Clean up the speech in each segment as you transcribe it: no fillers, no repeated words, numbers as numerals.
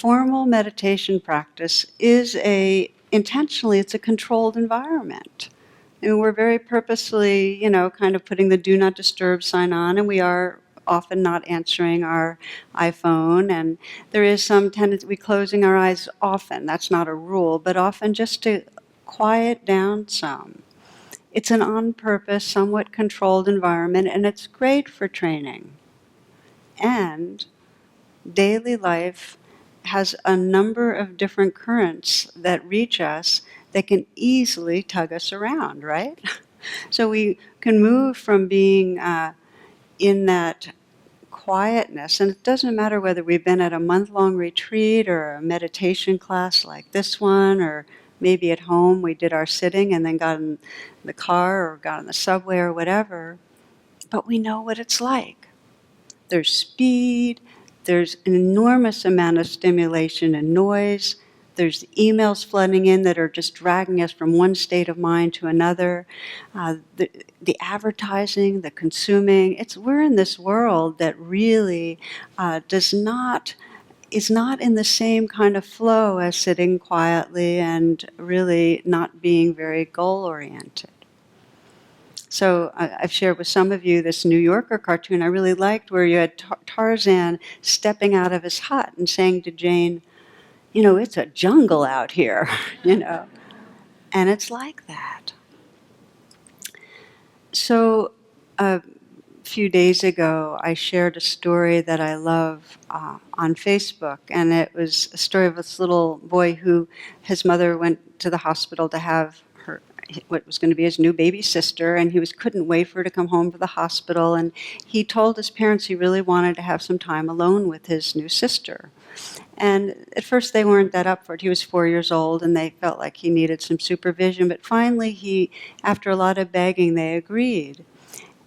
formal meditation practice is intentionally, it's a controlled environment. And we're very purposely, kind of putting the do not disturb sign on, and we are often not answering our iPhone, and there is some tendency, we closing our eyes often, that's not a rule, but often just to quiet down some. It's an on-purpose, somewhat controlled environment, and it's great for training. And daily life has a number of different currents that reach us that can easily tug us around, right? So we can move from being in that quietness, and it doesn't matter whether we've been at a month-long retreat or a meditation class like this one, or maybe at home we did our sitting and then got in the car or got on the subway or whatever, but we know what it's like. There's speed, there's an enormous amount of stimulation and noise, there's emails flooding in that are just dragging us from one state of mind to another. The advertising, the consuming, we're in this world that really is not in the same kind of flow as sitting quietly and really not being very goal-oriented. So I've shared with some of you this New Yorker cartoon I really liked, where you had Tarzan stepping out of his hut and saying to Jane, it's a jungle out here, And it's like that. So a few days ago, I shared a story that I love on Facebook, and it was a story of this little boy who, his mother went to the hospital to have what was going to be his new baby sister, and he couldn't wait for her to come home from the hospital, and he told his parents he really wanted to have some time alone with his new sister. And at first they weren't that up for it. He was 4 years old, and they felt like he needed some supervision, but finally after a lot of begging, they agreed.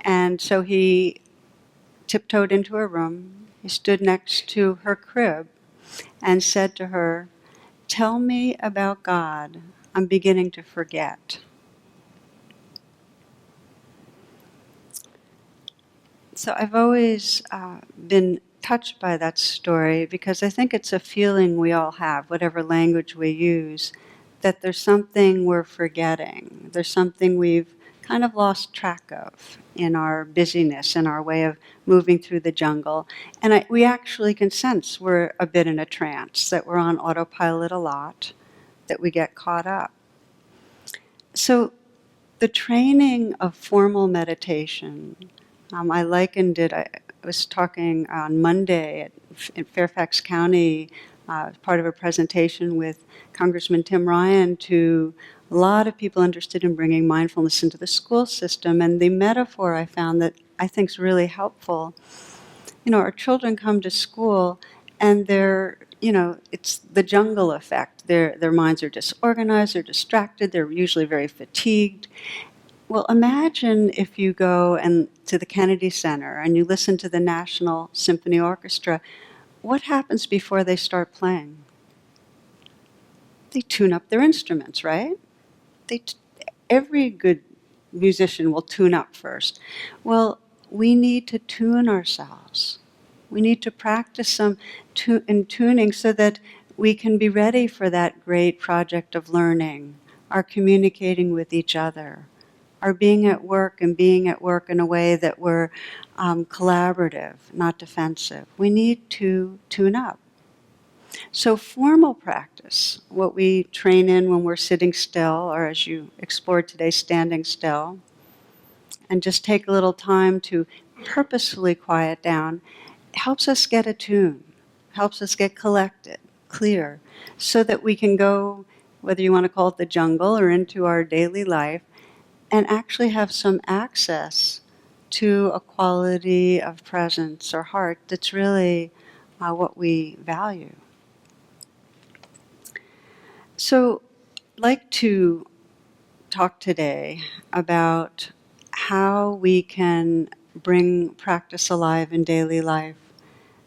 And so he tiptoed into her room, he stood next to her crib, and said to her, "Tell me about God. I'm beginning to forget." So I've always been touched by that story because I think it's a feeling we all have, whatever language we use, that there's something we're forgetting. There's something we've kind of lost track of in our busyness, in our way of moving through the jungle. And we actually can sense we're a bit in a trance, that we're on autopilot a lot, that we get caught up. So the training of formal meditation, I likened it, I was talking on Monday in Fairfax County, as part of a presentation with Congressman Tim Ryan, to a lot of people interested in bringing mindfulness into the school system. And the metaphor I found that I think is really helpful, our children come to school and it's the jungle effect. Their minds are disorganized, they're distracted, they're usually very fatigued. Well, imagine if you go to the Kennedy Center and you listen to the National Symphony Orchestra. What happens before they start playing? They tune up their instruments, right? Every good musician will tune up first. Well, we need to tune ourselves. We need to practice some in tuning so that we can be ready for that great project of learning, our communicating with each other, our being at work in a way that we're collaborative, not defensive. We need to tune up. So formal practice, what we train in when we're sitting still, or as you explored today, standing still, and just take a little time to purposefully quiet down, helps us get attuned, helps us get collected, clear, so that we can go, whether you want to call it the jungle or into our daily life, and actually have some access to a quality of presence or heart that's really what we value. So I'd like to talk today about how we can bring practice alive in daily life.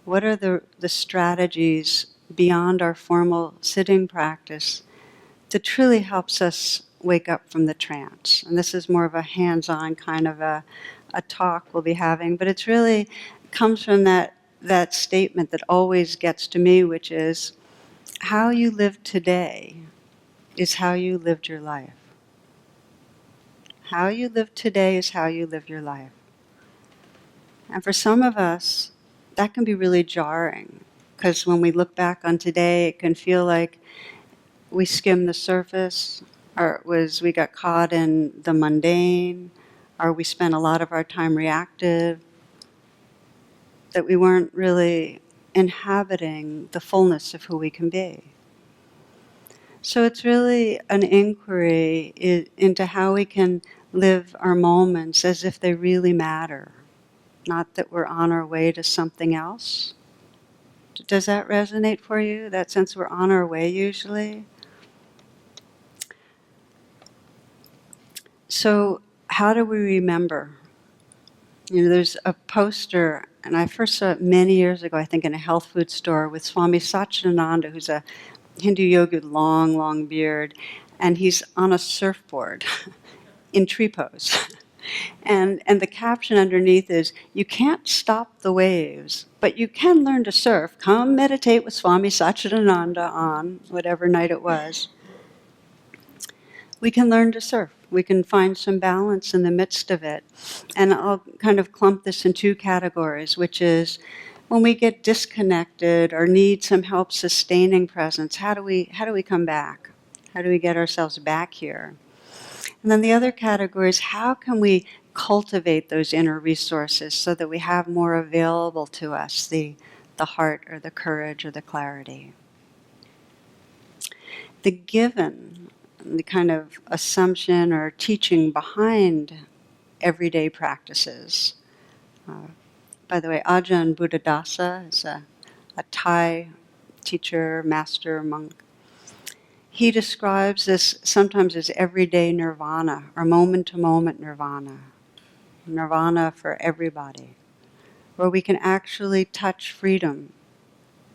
What are the strategies beyond our formal sitting practice that truly helps us wake up from the trance? And this is more of a hands-on kind of a talk we'll be having, but it's really comes from that statement that always gets to me, which is, how you live today is how you lived your life. How you live today is how you live your life. And for some of us, that can be really jarring, because when we look back on today, it can feel like we skimmed the surface, or it was we got caught in the mundane, or we spent a lot of our time reactive, that we weren't really inhabiting the fullness of who we can be. So it's really an inquiry into how we can live our moments as if they really matter, not that we're on our way to something else. Does that resonate for you? That sense we're on our way usually? So how do we remember? You know, there's a poster, and I first saw it many years ago, I think in a health food store, with Swami Satchidananda, who's a Hindu yogi with long, long beard, and he's on a surfboard in tree pose. And the caption underneath is, "You can't stop the waves, but you can learn to surf. Come meditate with Swami Satchidananda on," whatever night it was. We can learn to surf. We can find some balance in the midst of it. And I'll kind of clump this in two categories, which is when we get disconnected or need some help sustaining presence, how do we come back? How do we get ourselves back here? And then the other category is how can we cultivate those inner resources so that we have more available to us, the heart or the courage or the clarity. The given, the kind of assumption or teaching behind everyday practices. By the way, Ajahn Buddhadasa is a Thai teacher, master, monk. He describes this sometimes as everyday nirvana or moment-to-moment nirvana. Nirvana for everybody, where we can actually touch freedom,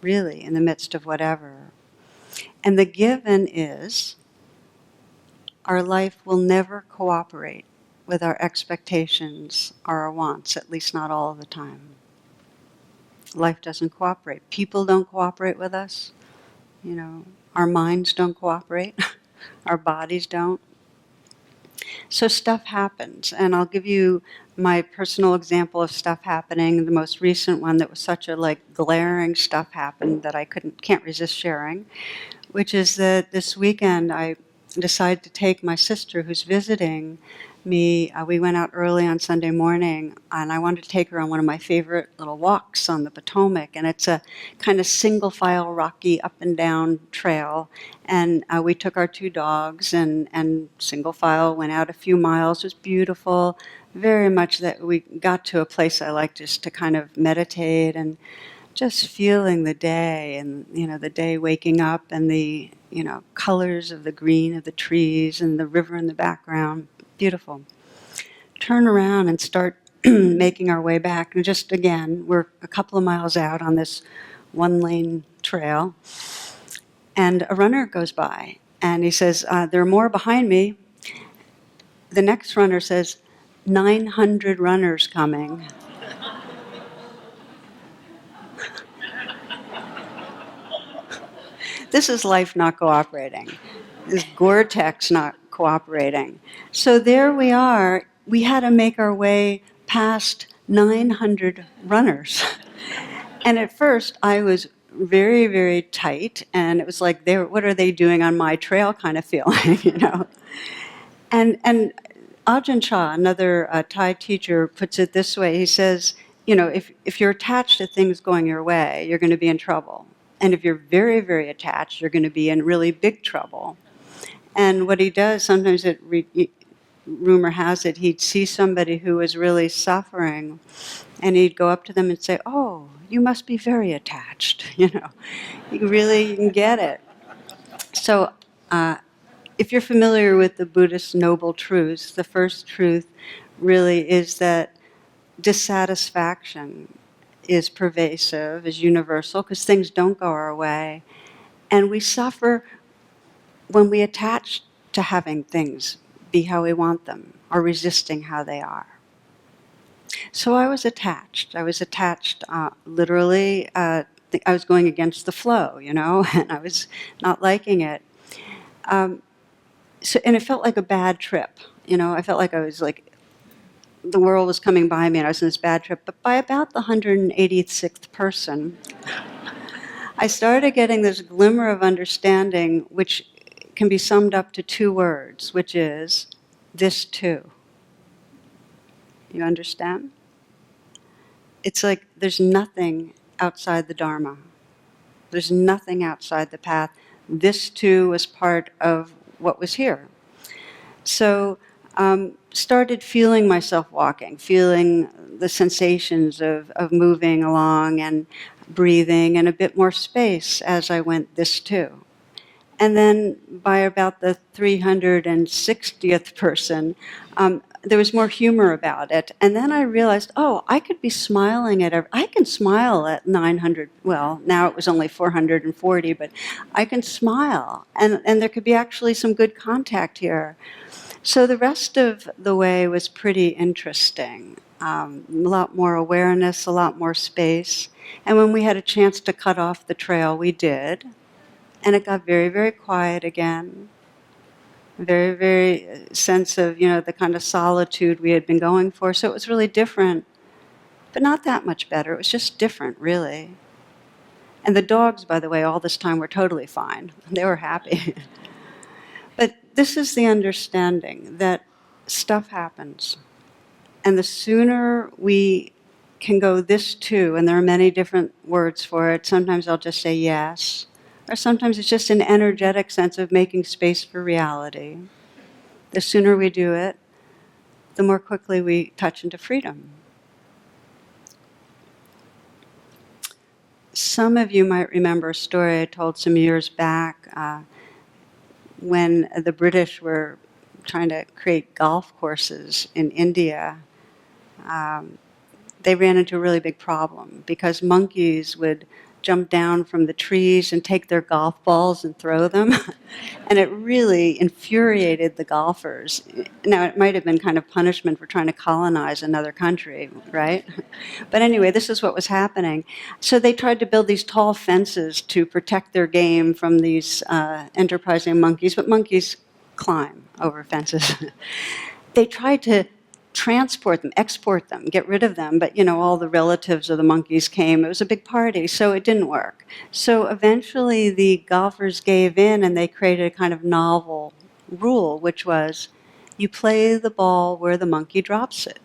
really, in the midst of whatever. And the given is our life will never cooperate with our expectations or our wants, at least not all of the time. Life doesn't cooperate. People don't cooperate with us. You know, our minds don't cooperate. Our bodies don't. So stuff happens, and I'll give you my personal example of stuff happening. The most recent one that was such a glaring stuff happened that I can't resist sharing, which is that this weekend I decided to take my sister who's visiting me. We went out early on Sunday morning, and I wanted to take her on one of my favorite little walks on the Potomac, and it's a kind of single-file, rocky, up and down trail. And we took our two dogs and single file went out a few miles. It was beautiful, very much that we got to a place I like just to kind of meditate and just feeling the day, and the day waking up, and the colors of the green of the trees and the river in the background. Beautiful. Turn around and start making our way back. And just again, we're a couple of miles out on this one-lane trail, and a runner goes by, and he says, "There are more behind me." The next runner says, 900 runners coming. This is life not cooperating. This Gore-Tex not cooperating. So there we are. We had to make our way past 900 runners. And at first, I was very, very tight, and it was like, what are they doing on my trail kind of feeling, And Ajahn Chah, another Thai teacher, puts it this way. He says, if you're attached to things going your way, you're going to be in trouble. And if you're very, very attached, you're going to be in really big trouble. And what he does, sometimes rumor has it, he'd see somebody who was really suffering, and he'd go up to them and say, "Oh, you must be very attached." You can get it. So if you're familiar with the Buddhist Noble Truths, the first truth really is that dissatisfaction is pervasive, is universal, because things don't go our way. And we suffer when we attach to having things be how we want them, or resisting how they are. So I was attached. I was attached literally I was going against the flow, and I was not liking it. And it felt like a bad trip. I felt like I was like, the world was coming by me and I was in this bad trip. But by about the 186th person, I started getting this glimmer of understanding, which can be summed up to 2 words, which is, this too. You understand? It's like there's nothing outside the Dharma. There's nothing outside the path. This too was part of what was here. So started feeling myself walking, feeling the sensations of moving along and breathing and a bit more space as I went this too. And then by about the 360th person, there was more humor about it. And then I realized, I could be smiling I can smile at 900, well, now it was only 440, but I can smile. And there could be actually some good contact here. So the rest of the way was pretty interesting. A lot more awareness, a lot more space. And when we had a chance to cut off the trail, we did. And it got very, very quiet again. Very, very sense of, the kind of solitude we had been going for. So it was really different, but not that much better. It was just different, really. And the dogs, by the way, all this time were totally fine. They were happy. But this is the understanding that stuff happens. And the sooner we can go this too, and there are many different words for it. Sometimes I'll just say yes. Or sometimes it's just an energetic sense of making space for reality. The sooner we do it, the more quickly we touch into freedom. Some of you might remember a story I told some years back when the British were trying to create golf courses in India. They ran into a really big problem because monkeys would jump down from the trees and take their golf balls and throw them. And it really infuriated the golfers. Now, it might have been kind of punishment for trying to colonize another country, right? But anyway, this is what was happening. So they tried to build these tall fences to protect their game from these enterprising monkeys, but monkeys climb over fences. They tried to transport them, export them, get rid of them, but all the relatives of the monkeys came. It was a big party, so it didn't work. So eventually the golfers gave in and they created a kind of novel rule, which was you play the ball where the monkey drops it.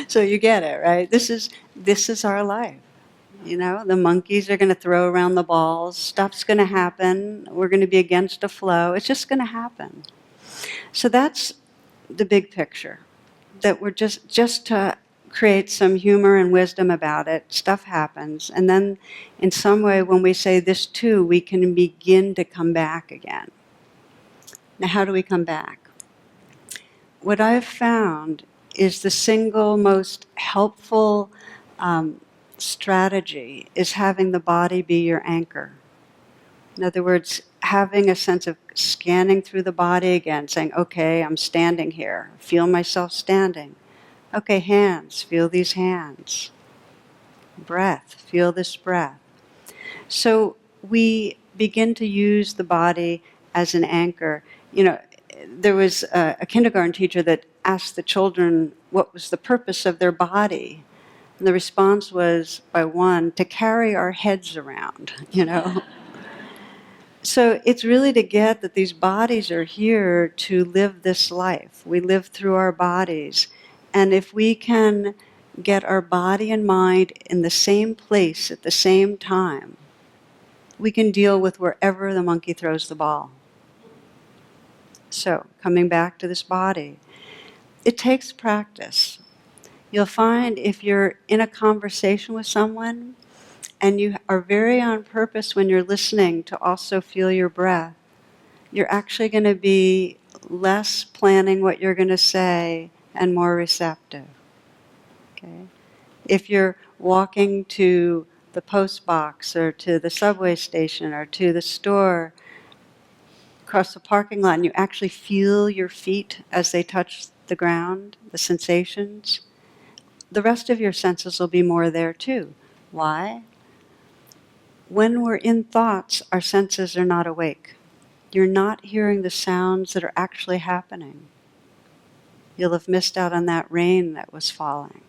So you get it, right? This is our life. The monkeys are going to throw around the balls, stuff's going to happen, we're going to be against a flow, it's just going to happen. So that's the big picture, that we're just to create some humor and wisdom about it, stuff happens, and then in some way when we say this too, we can begin to come back again. Now how do we come back? What I've found is the single most helpful strategy is having the body be your anchor. In other words, having a sense of scanning through the body again, saying, okay, I'm standing here. Feel myself standing. Okay, hands, feel these hands. Breath, feel this breath. So we begin to use the body as an anchor. There was a kindergarten teacher that asked the children what was the purpose of their body. And the response was, by one, to carry our heads around, So it's really to get that these bodies are here to live this life. We live through our bodies. And if we can get our body and mind in the same place at the same time, we can deal with wherever the monkey throws the ball. So, coming back to this body, it takes practice. You'll find if you're in a conversation with someone, and you are very on purpose when you're listening to also feel your breath, you're actually going to be less planning what you're going to say and more receptive. Okay? If you're walking to the post box or to the subway station or to the store, across the parking lot, and you actually feel your feet as they touch the ground, the sensations, the rest of your senses will be more there too. Why? When we're in thoughts, our senses are not awake. You're not hearing the sounds that are actually happening. You'll have missed out on that rain that was falling,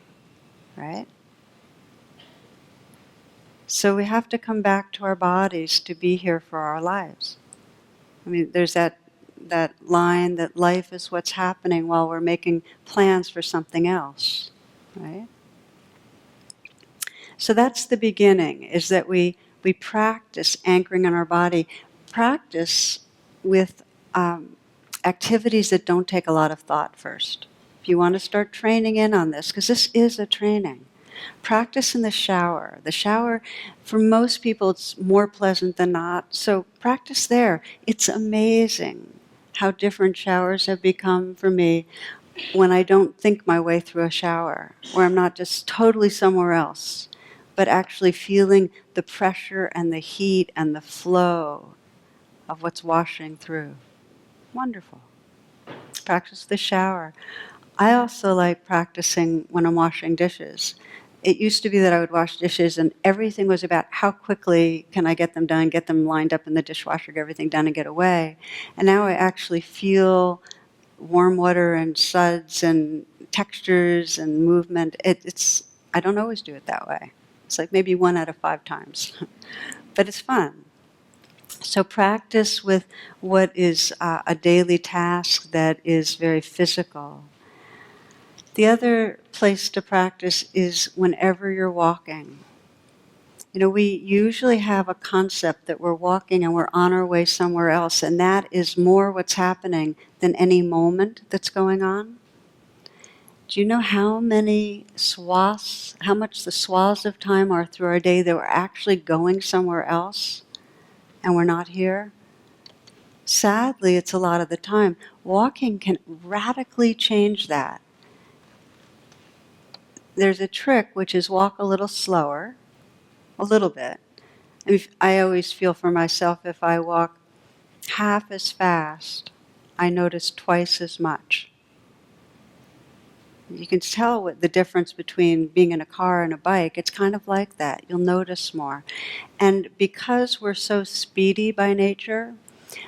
right? So we have to come back to our bodies to be here for our lives. I mean, there's that line that life is what's happening while we're making plans for something else, right? So that's the beginning, is that we practice anchoring in our body, practice with activities that don't take a lot of thought first. If you want to start training in on this, because this is a training, practice in the shower. The shower, for most people, it's more pleasant than not, so practice there. It's amazing how different showers have become for me when I don't think my way through a shower, where I'm not just totally somewhere else, but actually feeling the pressure and the heat and the flow of what's washing through. Wonderful. Practice the shower. I also like practicing when I'm washing dishes. It used to be that I would wash dishes and everything was about how quickly can I get them done, get them lined up in the dishwasher, get everything done and get away. And now I actually feel warm water and suds and textures and movement. I don't always do it that way. It's like maybe 1 out of 5 times. But it's fun. So practice with what is a daily task that is very physical. The other place to practice is whenever you're walking. You know, we usually have a concept that we're walking and we're on our way somewhere else, and that is more what's happening than any moment that's going on. Do you know how much the swaths of time are through our day that we're actually going somewhere else and we're not here? Sadly, it's a lot of the time. Walking can radically change that. There's a trick, which is walk a little slower, a little bit. I always feel for myself, if I walk half as fast, I notice twice as much. You can tell what the difference between being in a car and a bike. It's kind of like that. You'll notice more. And because we're so speedy by nature,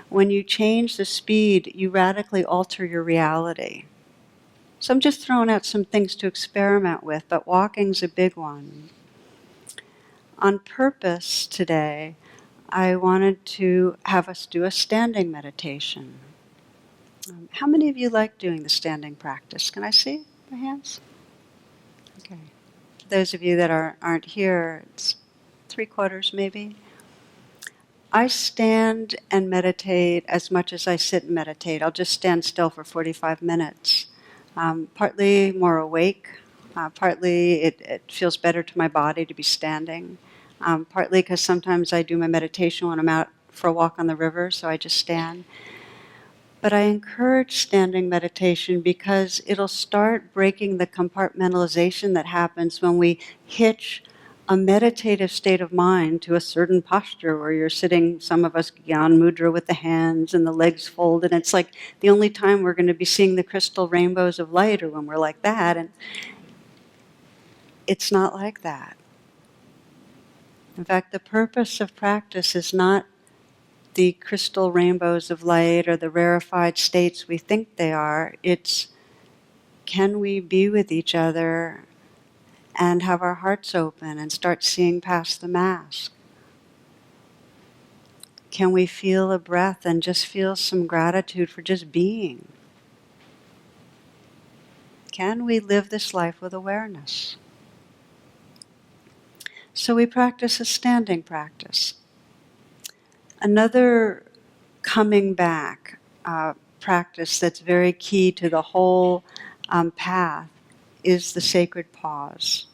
when you change the speed, you radically alter your reality. So I'm just throwing out some things to experiment with, but walking's a big one. On purpose today, I wanted to have us do a standing meditation. How many of you like doing the standing practice? Can I see the hands? Okay. Those of you that aren't here, it's 3/4 maybe. I stand and meditate as much as I sit and meditate. I'll just stand still for 45 minutes. Partly more awake, partly it feels better to my body to be standing, partly because sometimes I do my meditation when I'm out for a walk on the river, so I just stand. But I encourage standing meditation because it'll start breaking the compartmentalization that happens when we hitch a meditative state of mind to a certain posture where you're sitting, some of us Gyan Mudra with the hands and the legs folded. And it's like the only time we're going to be seeing the crystal rainbows of light are when we're like that. And it's not like that. In fact, the purpose of practice is not the crystal rainbows of light or the rarefied states we think they are. It's, can we be with each other and have our hearts open and start seeing past the mask? Can we feel a breath and just feel some gratitude for just being? Can we live this life with awareness? So we practice a standing practice. Another coming back practice that's very key to the whole path is the sacred pause.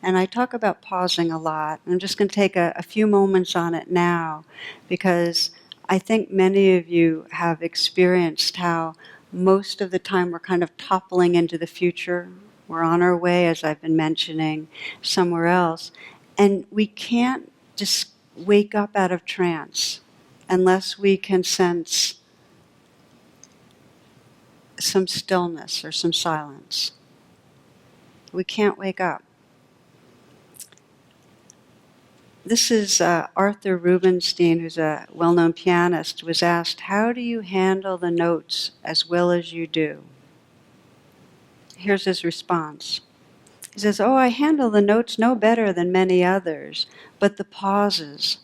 And I talk about pausing a lot. I'm just going to take a few moments on it now because I think many of you have experienced how most of the time we're kind of toppling into the future. We're on our way, as I've been mentioning, somewhere else. And we can't just wake up out of trance unless we can sense some stillness or some silence. We can't wake up. This is Arthur Rubinstein, who's a well-known pianist, was asked, how do you handle the notes as well as you do? Here's his response. He says, oh, I handle the notes no better than many others, but the pauses,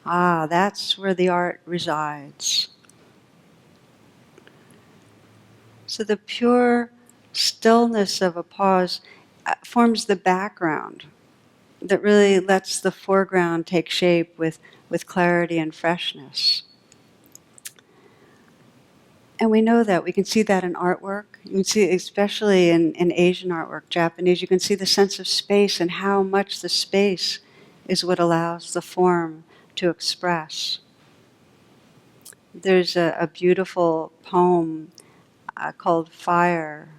that's where the art resides. So the pure stillness of a pause forms the background that really lets the foreground take shape with clarity and freshness. And we know that. We can see that in artwork. You can see, especially in Asian artwork, Japanese, you can see the sense of space and how much the space is what allows the form to express. There's a beautiful poem called Fire,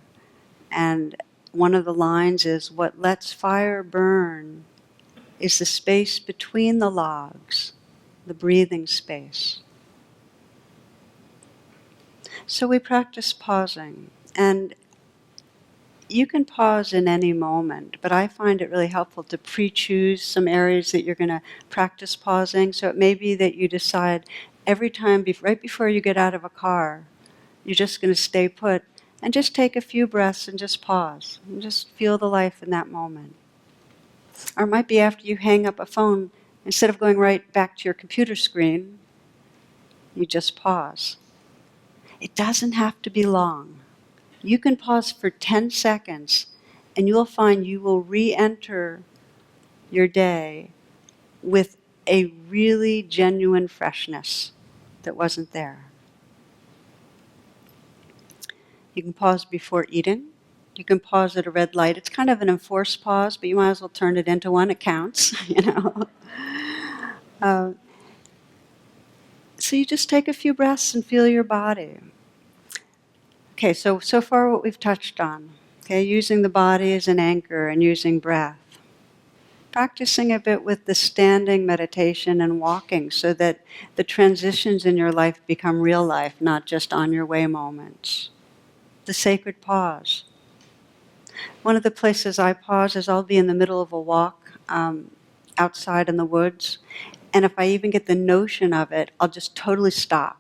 and one of the lines is, what lets fire burn is the space between the logs, the breathing space. So we practice pausing, and you can pause in any moment, but I find it really helpful to pre-choose some areas that you're going to practice pausing. So it may be that you decide every time, right before you get out of a car, you're just going to stay put and just take a few breaths and just pause and just feel the life in that moment. Or it might be after you hang up a phone, instead of going right back to your computer screen, you just pause. It doesn't have to be long. You can pause for 10 seconds and you'll find you will re-enter your day with a really genuine freshness that wasn't there. You can pause before eating. You can pause at a red light. It's kind of an enforced pause, but you might as well turn it into one. It counts, you know. So you just take a few breaths and feel your body. Okay, so far what we've touched on. Okay, using the body as an anchor and using breath. Practicing a bit with the standing meditation and walking so that the transitions in your life become real life, not just on your way moments. The sacred pause. One of the places I pause is I'll be in the middle of a walk outside in the woods, and if I even get the notion of it, I'll just totally stop.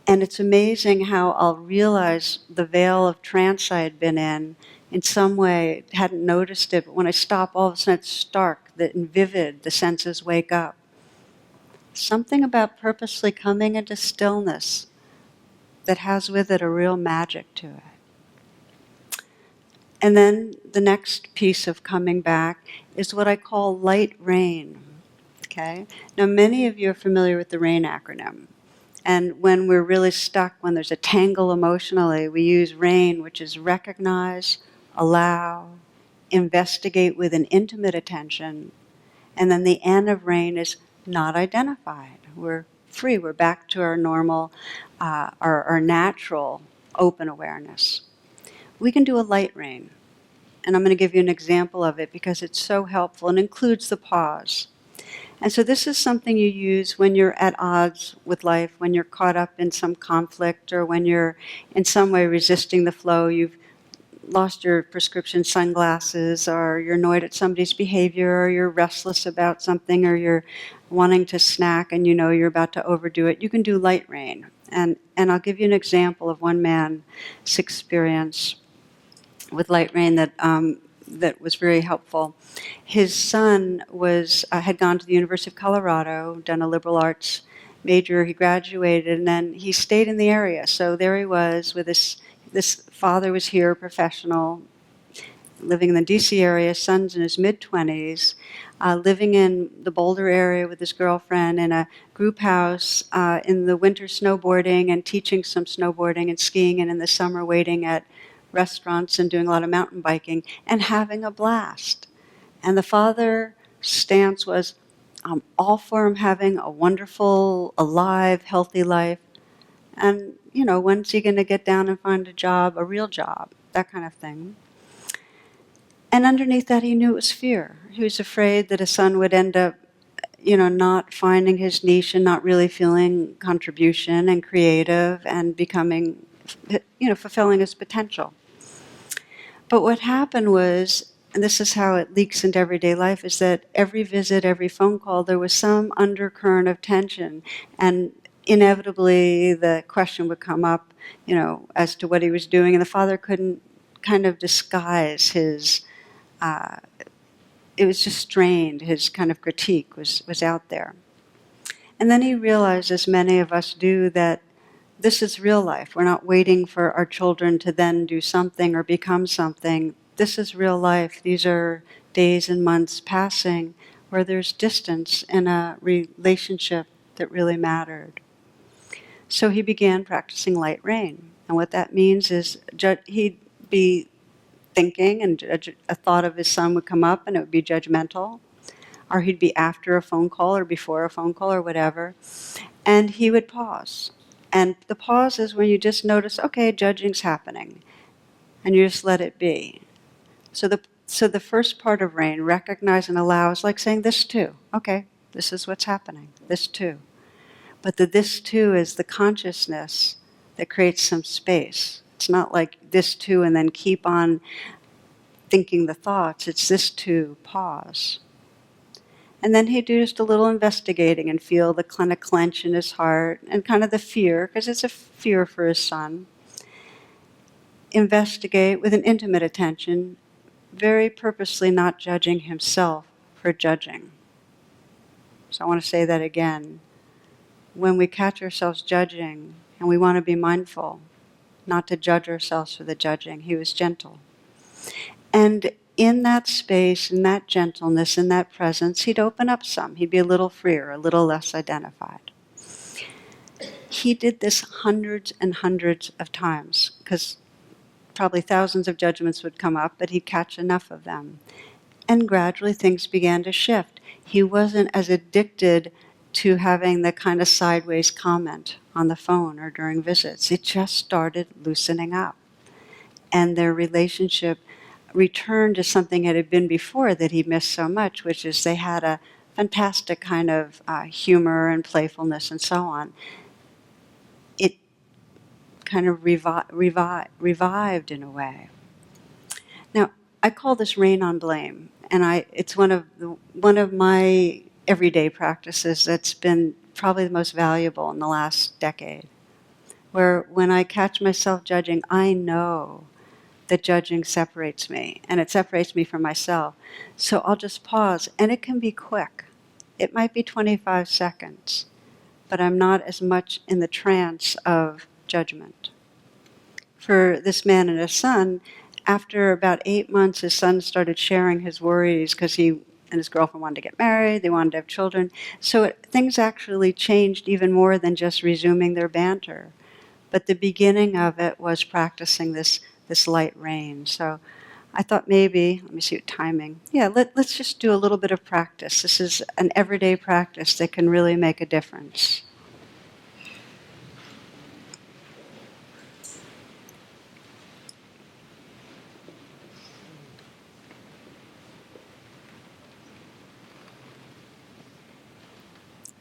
And it's amazing how I'll realize the veil of trance I had been in some way, hadn't noticed it, but when I stop, all of a sudden it's stark and vivid, the senses wake up. Something about purposely coming into stillness that has with it a real magic to it. And then the next piece of coming back is what I call light rain. Okay? Now many of you are familiar with the RAIN acronym. And when we're really stuck, when there's a tangle emotionally, we use RAIN, which is recognize, allow, investigate with an intimate attention. And then the N of RAIN is not identified. We're free. We're back to our normal, our natural open awareness. We can do a light rain. And I'm going to give you an example of it because it's so helpful and includes the pause. And so this is something you use when you're at odds with life, when you're caught up in some conflict, or when you're in some way resisting the flow. You've lost your prescription sunglasses, or you're annoyed at somebody's behavior, or you're restless about something, or you're wanting to snack and you know you're about to overdo it. You can do light rain. And I'll give you an example of one man's experience with light rain that was very helpful. His son had gone to the University of Colorado, done a liberal arts major. He graduated, and then he stayed in the area. So there he was with this father was here, professional, living in the DC area. Son's in his mid-20s, living in the Boulder area with his girlfriend in a group house in the winter snowboarding and teaching some snowboarding and skiing, and in the summer waiting at restaurants and doing a lot of mountain biking and having a blast. And the father's stance was, I'm all for him having a wonderful, alive, healthy life. And, you know, when's he going to get down and find a job, a real job, that kind of thing. And underneath that, he knew it was fear. He was afraid that his son would end up, you know, not finding his niche and not really feeling contribution and creative and becoming, you know, fulfilling his potential. But what happened was, and this is how it leaks into everyday life, is that every visit, every phone call, there was some undercurrent of tension. And inevitably the question would come up, as to what he was doing. And the father couldn't kind of disguise his, it was just strained. His kind of critique was out there. And then he realized, as many of us do, that this is real life. We're not waiting for our children to then do something or become something. This is real life. These are days and months passing where there's distance in a relationship that really mattered. So he began practicing light rain. And what that means is he'd be thinking, and a thought of his son would come up and it would be judgmental, or he'd be after a phone call or before a phone call or whatever, and he would pause. And the pause is when you just notice, okay, judging's happening, and you just let it be. So the first part of rain, recognize and allow, is like saying this too. Okay, this is what's happening, this too. But the this too is the consciousness that creates some space. It's not like this too and then keep on thinking the thoughts. It's this too, pause. And then he'd do just a little investigating and feel the kind of clench in his heart and kind of the fear, because it's a fear for his son. Investigate with an intimate attention, very purposely not judging himself for judging. So I want to say that again. When we catch ourselves judging, and we want to be mindful, not to judge ourselves for the judging, he was gentle. And in that space, in that gentleness, in that presence, he'd open up some. He'd be a little freer, a little less identified. He did this hundreds and hundreds of times, because probably thousands of judgments would come up, but he'd catch enough of them. And gradually things began to shift. He wasn't as addicted to having the kind of sideways comment on the phone or during visits. It just started loosening up. And their relationship returned to something it had been before that he missed so much, which is they had a fantastic kind of humor and playfulness and so on. It kind of revived in a way. Now, I call this rain on blame, and it's one of my everyday practices that's been probably the most valuable in the last decade, where when I catch myself judging, I know that judging separates me, and it separates me from myself. So I'll just pause, and it can be quick. It might be 25 seconds, but I'm not as much in the trance of judgment. For this man and his son, after about 8 months, his son started sharing his worries because he and his girlfriend wanted to get married, they wanted to have children. So things actually changed even more than just resuming their banter. But the beginning of it was practicing this light rain. So I thought maybe, let me see what timing. Yeah, let's just do a little bit of practice. This is an everyday practice that can really make a difference.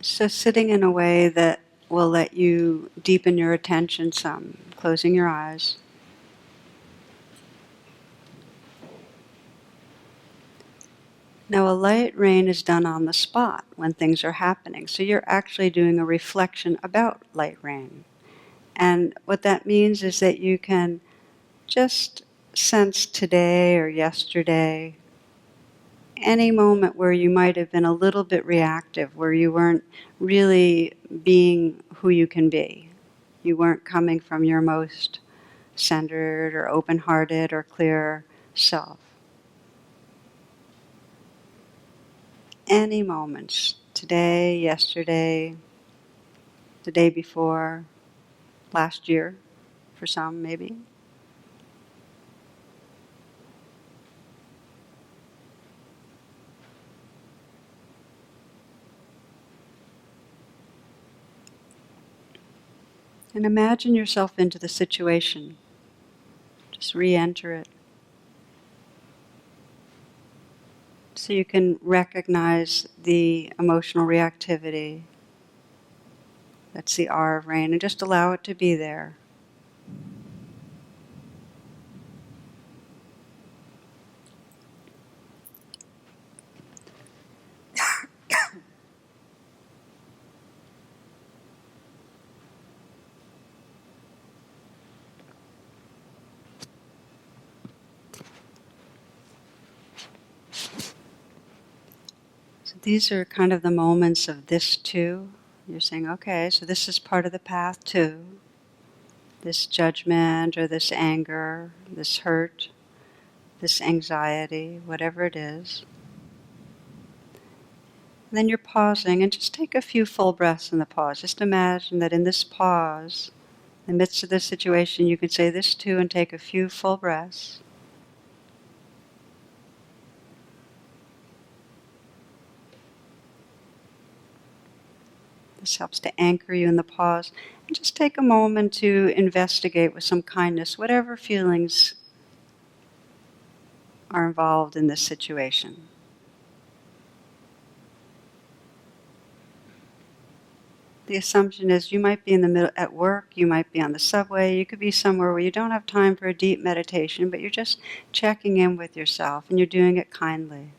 So sitting in a way that will let you deepen your attention some, closing your eyes. Now, a light rain is done on the spot when things are happening. So you're actually doing a reflection about light rain. And what that means is that you can just sense today or yesterday, any moment where you might have been a little bit reactive, where you weren't really being who you can be. You weren't coming from your most centered or open-hearted or clear self. Any moments, today, yesterday, the day before, last year, for some maybe. And imagine yourself into the situation. Just re-enter it. So you can recognize the emotional reactivity. That's the R of rain, and just allow it to be there. these are kind of the moments of this too. You're saying, okay, so this is part of the path too. This judgment or this anger, this hurt, this anxiety, whatever it is. And then you're pausing, and just take a few full breaths in the pause. Just imagine that in this pause, in the midst of this situation, you can say this too and take a few full breaths. This helps to anchor you in the pause. And just take a moment to investigate with some kindness whatever feelings are involved in this situation. The assumption is you might be in the middle at work, you might be on the subway, you could be somewhere where you don't have time for a deep meditation, but you're just checking in with yourself and you're doing it kindly.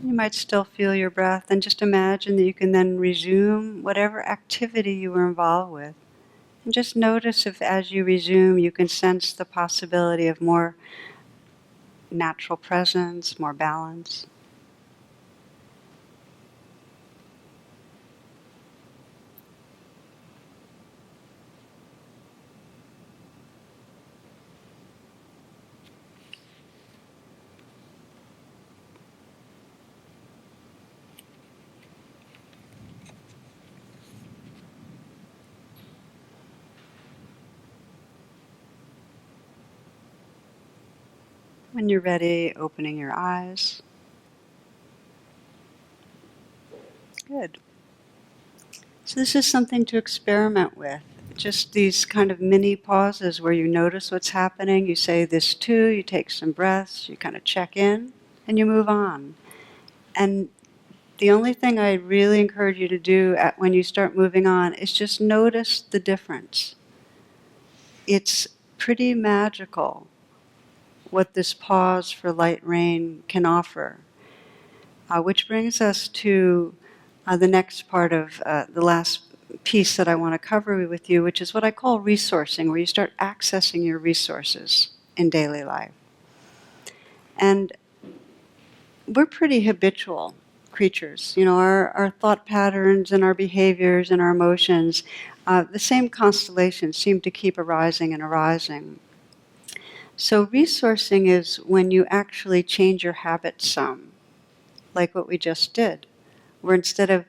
You might still feel your breath, and just imagine that you can then resume whatever activity you were involved with. And just notice if as you resume you can sense the possibility of more natural presence, more balance. When you're ready, opening your eyes. Good. So this is something to experiment with. Just these kind of mini pauses where you notice what's happening, you say this too, you take some breaths, you kind of check in, and you move on. And the only thing I really encourage you to do when you start moving on is just notice the difference. It's pretty magical what this pause for light rain can offer. Which brings us to the next part of the last piece that I want to cover with you, which is what I call resourcing, where you start accessing your resources in daily life. And we're pretty habitual creatures. You know, our thought patterns and our behaviors and our emotions, the same constellations seem to keep arising and arising. So resourcing is when you actually change your habits some, like what we just did, where instead of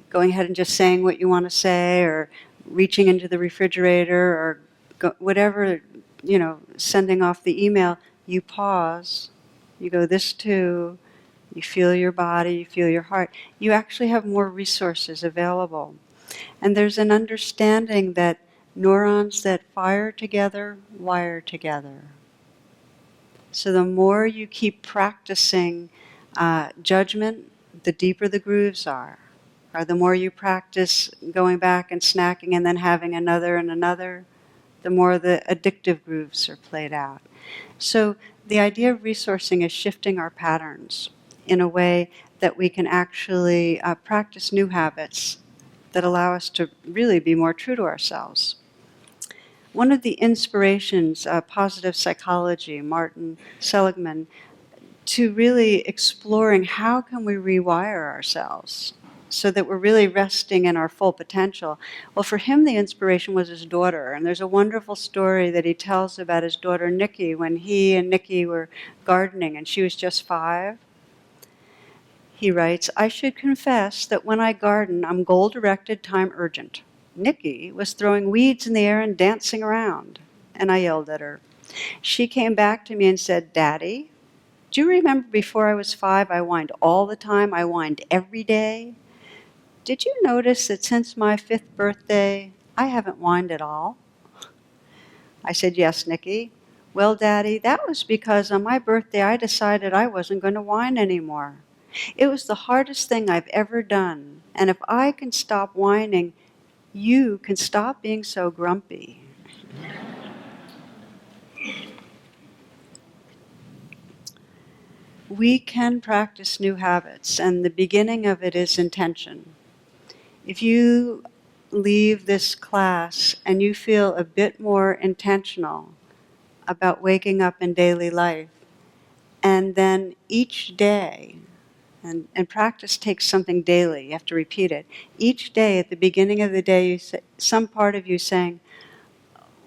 going ahead and just saying what you want to say or reaching into the refrigerator or whatever, you know, sending off the email, you pause, you go this too, you feel your body, you feel your heart. You actually have more resources available. And there's an understanding that neurons that fire together wire together. So the more you keep practicing judgment, the deeper the grooves are. Or the more you practice going back and snacking and then having another and another, the more the addictive grooves are played out. So the idea of resourcing is shifting our patterns in a way that we can actually practice new habits that allow us to really be more true to ourselves. One of the inspirations, positive psychology, Martin Seligman, to really exploring how can we rewire ourselves so that we're really resting in our full potential. Well, for him, the inspiration was his daughter. And there's a wonderful story that he tells about his daughter, Nikki, when he and Nikki were gardening and she was just 5. He writes, "I should confess that when I garden, I'm goal-directed, time-urgent. Nikki was throwing weeds in the air and dancing around." And I yelled at her. She came back to me and said, "Daddy, do you remember before I was 5, I whined all the time? I whined every day. Did you notice that since my 5th birthday, I haven't whined at all?" I said, "Yes, Nikki." "Well, Daddy, that was because on my birthday I decided I wasn't going to whine anymore. It was the hardest thing I've ever done. And if I can stop whining, you can stop being so grumpy." We can practice new habits, and the beginning of it is intention. If you leave this class and you feel a bit more intentional about waking up in daily life, and then each day, and practice takes something daily, you have to repeat it. Each day, at the beginning of the day, you say, some part of you saying,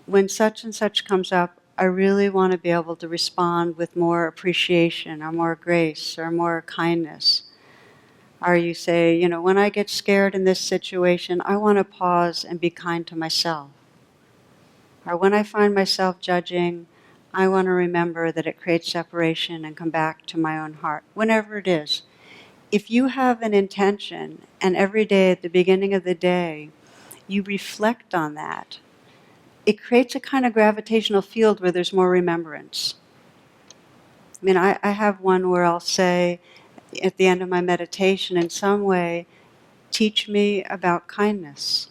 when such and such comes up, I really want to be able to respond with more appreciation or more grace or more kindness. Or you say, when I get scared in this situation, I want to pause and be kind to myself. Or when I find myself judging, I want to remember that it creates separation and come back to my own heart. Whenever it is. If you have an intention, and every day at the beginning of the day, you reflect on that, it creates a kind of gravitational field where there's more remembrance. I mean, I have one where I'll say at the end of my meditation, in some way, teach me about kindness.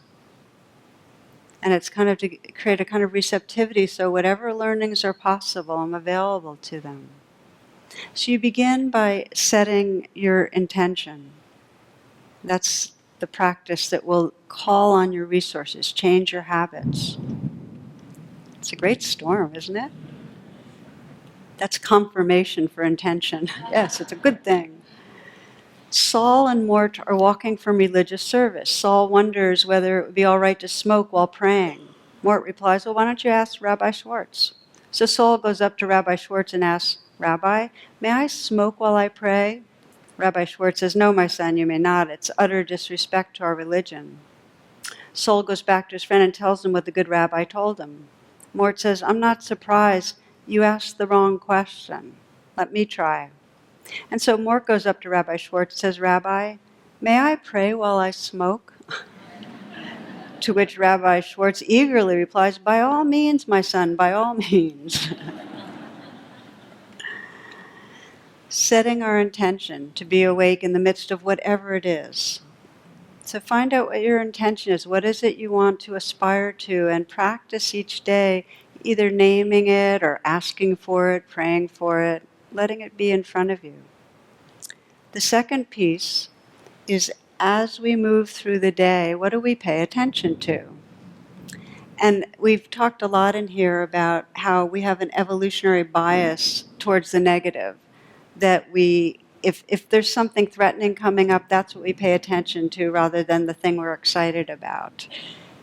And it's kind of to create a kind of receptivity, so whatever learnings are possible, I'm available to them. So you begin by setting your intention. That's the practice that will call on your resources, change your habits. It's a great storm, isn't it? That's confirmation for intention. Yes, it's a good thing. Saul and Mort are walking from religious service. Saul wonders whether it would be all right to smoke while praying. Mort replies, well, why don't you ask Rabbi Schwartz? So Saul goes up to Rabbi Schwartz and asks, Rabbi, may I smoke while I pray? Rabbi Schwartz says, no, my son, you may not. It's utter disrespect to our religion. Saul goes back to his friend and tells him what the good rabbi told him. Mort says, I'm not surprised. You asked the wrong question. Let me try. And so Mort goes up to Rabbi Schwartz and says, Rabbi, may I pray while I smoke? To which Rabbi Schwartz eagerly replies, by all means, my son, by all means. Setting our intention to be awake in the midst of whatever it is. So find out what your intention is. What is it you want to aspire to? And practice each day, either naming it or asking for it, praying for it, letting it be in front of you. The second piece is, as we move through the day, what do we pay attention to? And we've talked a lot in here about how we have an evolutionary bias towards the negative, that if there's something threatening coming up, that's what we pay attention to rather than the thing we're excited about.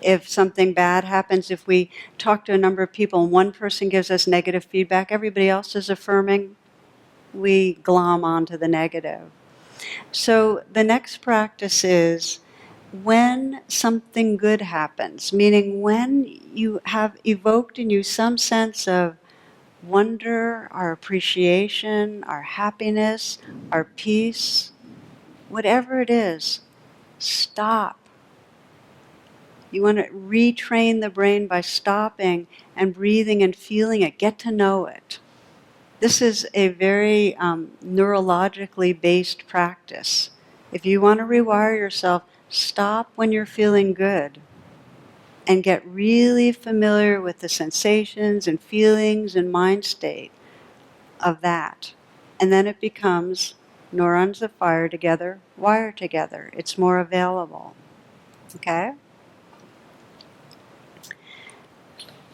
If something bad happens, if we talk to a number of people and one person gives us negative feedback, everybody else is affirming, we glom onto the negative. So the next practice is when something good happens, meaning when you have evoked in you some sense of wonder, our appreciation, our happiness, our peace, whatever it is, stop. You want to retrain the brain by stopping and breathing and feeling it. Get to know it. This is a very neurologically based practice. If you want to rewire yourself, stop when you're feeling good and get really familiar with the sensations and feelings and mind state of that. And then it becomes neurons that fire together, wire together. It's more available. Okay?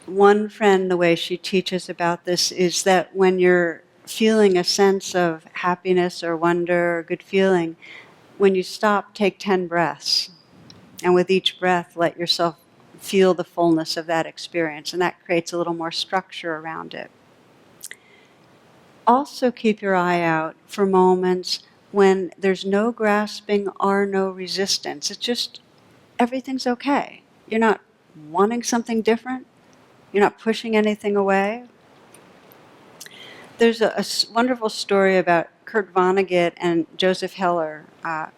One friend, the way she teaches about this is that when you're feeling a sense of happiness or wonder or good feeling, when you stop, take 10 breaths. And with each breath, let yourself feel the fullness of that experience. And that creates a little more structure around it. Also keep your eye out for moments when there's no grasping or no resistance. It's just, everything's okay. You're not wanting something different. You're not pushing anything away. There's a wonderful story about Kurt Vonnegut and Joseph Heller,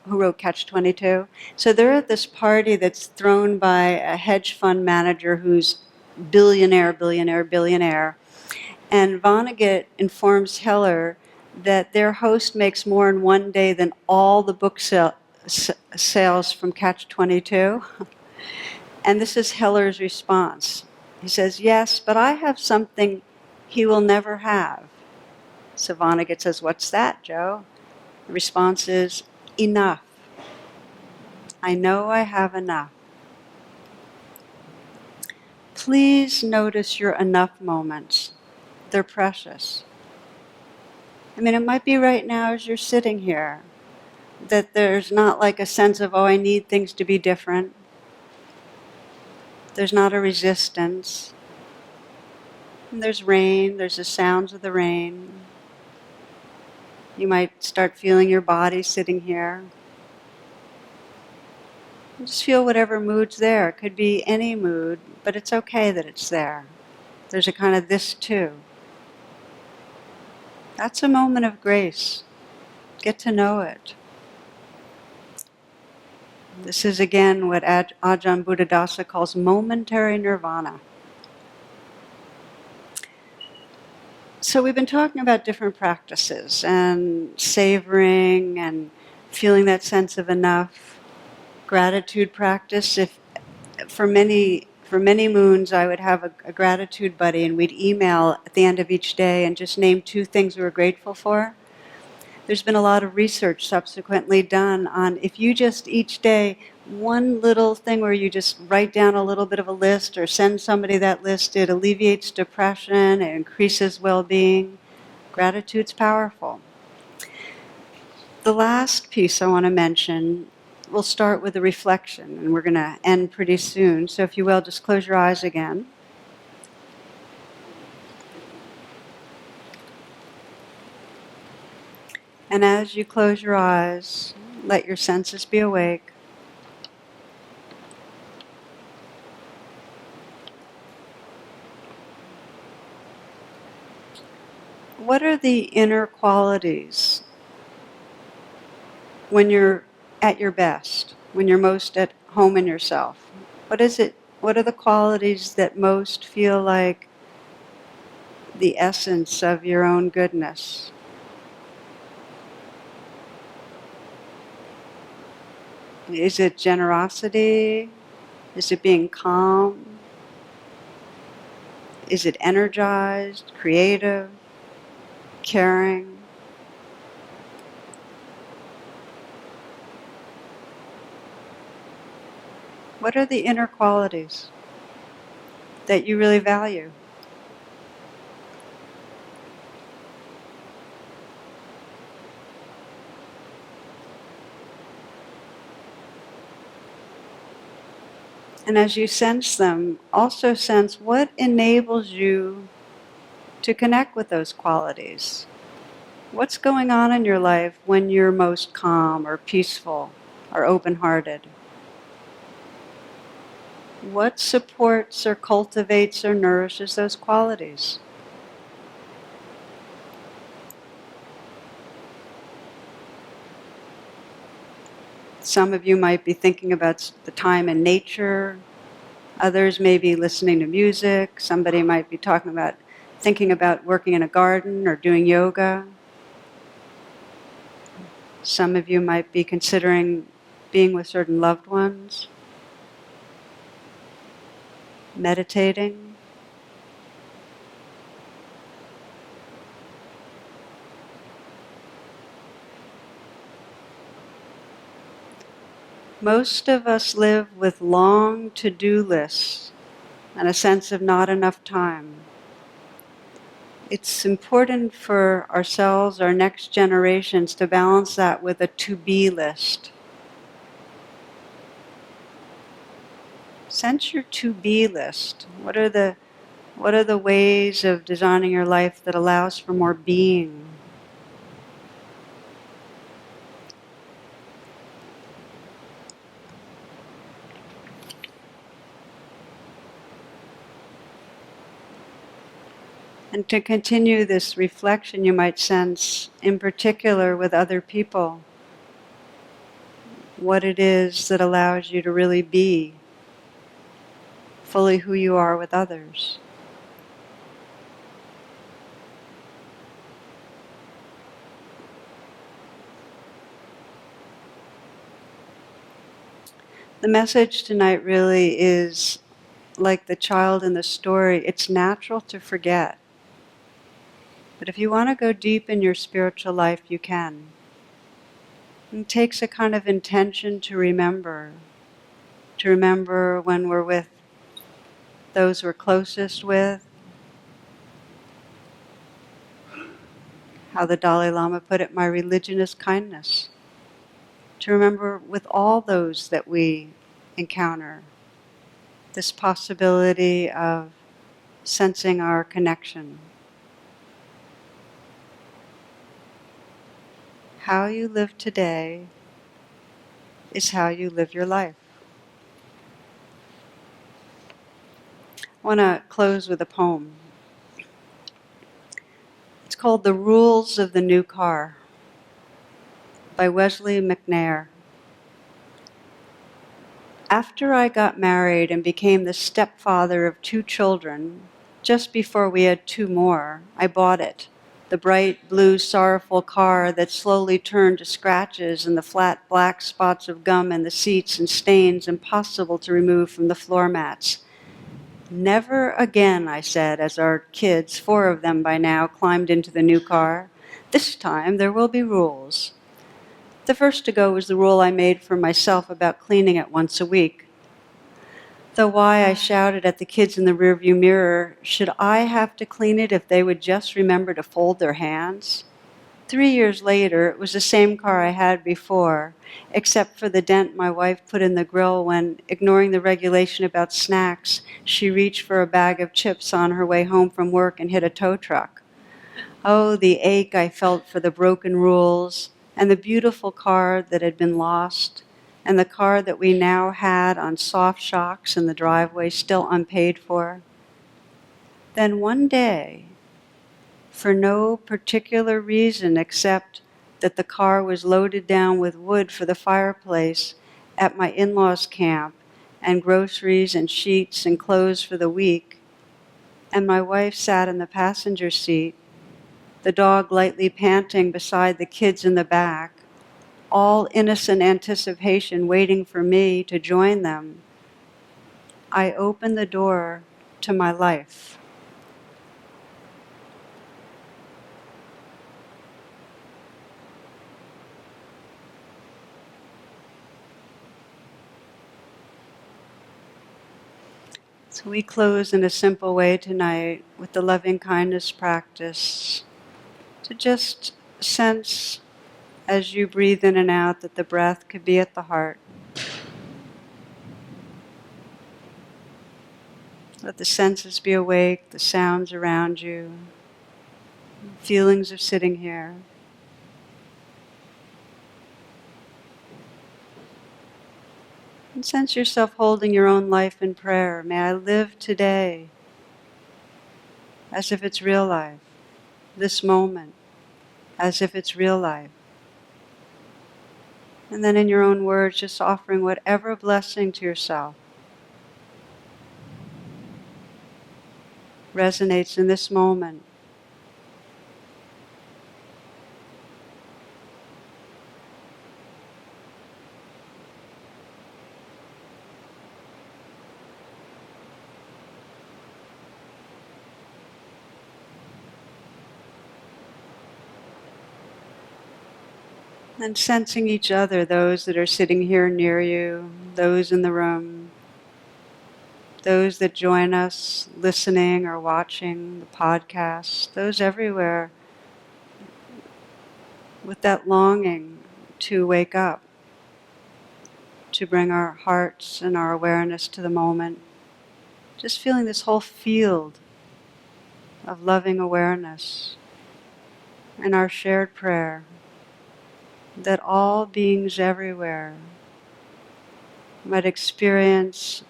who wrote Catch-22. So they're at this party that's thrown by a hedge fund manager who's billionaire. And Vonnegut informs Heller that their host makes more in one day than all the book sales from Catch-22. And this is Heller's response. He says, yes, but I have something he will never have. So Vonnegut says, what's that, Joe? The response is, enough. I know I have enough. please notice your enough moments. They're precious. I mean, it might be right now as you're sitting here that there's not like a sense of, oh, I need things to be different. There's not a resistance. And there's rain, there's the sounds of the rain. You might start feeling your body sitting here. Just feel whatever mood's there. It could be any mood, but it's okay that it's there. There's a kind of this too. That's a moment of grace. Get to know it. This is again what Ajahn Buddhadasa calls momentary nirvana. So we've been talking about different practices and savoring and feeling that sense of enough. Gratitude practice. If for many moons I would have a gratitude buddy and we'd email at the end of each day and just name 2 things we were grateful for. There's been a lot of research subsequently done on if you just each day, one little thing where you just write down a little bit of a list or send somebody that list, it alleviates depression, it increases well-being. Gratitude's powerful. The last piece I want to mention, we'll start with a reflection, and we're going to end pretty soon. So if you will, just close your eyes again. And as you close your eyes, let your senses be awake. What are the inner qualities when you're at your best, when you're most at home in yourself? What is it? What are the qualities that most feel like the essence of your own goodness? Is it generosity? Is it being calm? Is it energized, creative, caring? What are the inner qualities that you really value? And as you sense them, also sense what enables you to connect with those qualities. What's going on in your life when you're most calm or peaceful or open-hearted? What supports or cultivates or nourishes those qualities? Some of you might be thinking about the time in nature. Others may be listening to music. Somebody might be thinking about working in a garden or doing yoga. Some of you might be considering being with certain loved ones, meditating. Most of us live with long to-do lists and a sense of not enough time. It's important for ourselves, our next generations, to balance that with a to-be list. Sense your to-be list. What are the ways of designing your life that allows for more being? And to continue this reflection, you might sense, in particular with other people, what it is that allows you to really be fully who you are with others. The message tonight really is like the child in the story. It's natural to forget. But if you want to go deep in your spiritual life, you can. It takes a kind of intention to remember when we're with those we're closest with. How the Dalai Lama put it, my religion is kindness. To remember with all those that we encounter, this possibility of sensing our connection. How you live today is how you live your life. I want to close with a poem. It's called The Rules of the New Car by Wesley McNair. After I got married and became the stepfather of 2 children, just before we had 2 more, I bought it. The bright blue sorrowful car that slowly turned to scratches and the flat black spots of gum in the seats and stains impossible to remove from the floor mats. Never again, I said, as our kids, 4 of them by now, climbed into the new car. This time there will be rules. The first to go was the rule I made for myself about cleaning it once a week. Though why I shouted at the kids in the rearview mirror, should I have to clean it if they would just remember to fold their hands? 3 years later, it was the same car I had before, except for the dent my wife put in the grill when, ignoring the regulation about snacks, she reached for a bag of chips on her way home from work and hit a tow truck. Oh, the ache I felt for the broken rules, and the beautiful car that had been lost, and the car that we now had on soft shocks in the driveway still unpaid for. Then one day, for no particular reason except that the car was loaded down with wood for the fireplace at my in-laws' camp, and groceries and sheets and clothes for the week, and my wife sat in the passenger seat, the dog lightly panting beside the kids in the back, all innocent anticipation waiting for me to join them, I opened the door to my life. So we close in a simple way tonight with the loving kindness practice to just sense as you breathe in and out that the breath could be at the heart. Let the senses be awake, the sounds around you, feelings of sitting here. And sense yourself holding your own life in prayer. May I live today as if it's real life, this moment as if it's real life. And then in your own words, just offering whatever blessing to yourself resonates in this moment. And sensing each other, those that are sitting here near you, those in the room, those that join us listening or watching the podcast, those everywhere, with that longing to wake up, to bring our hearts and our awareness to the moment. Just feeling this whole field of loving awareness and our shared prayer that all beings everywhere might experience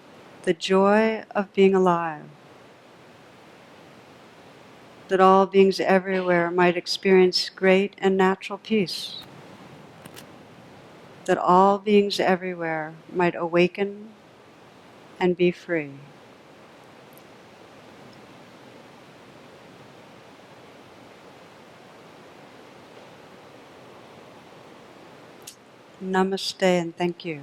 the joy of being alive, that all beings everywhere might experience great and natural peace, that all beings everywhere might awaken and be free. Namaste and thank you.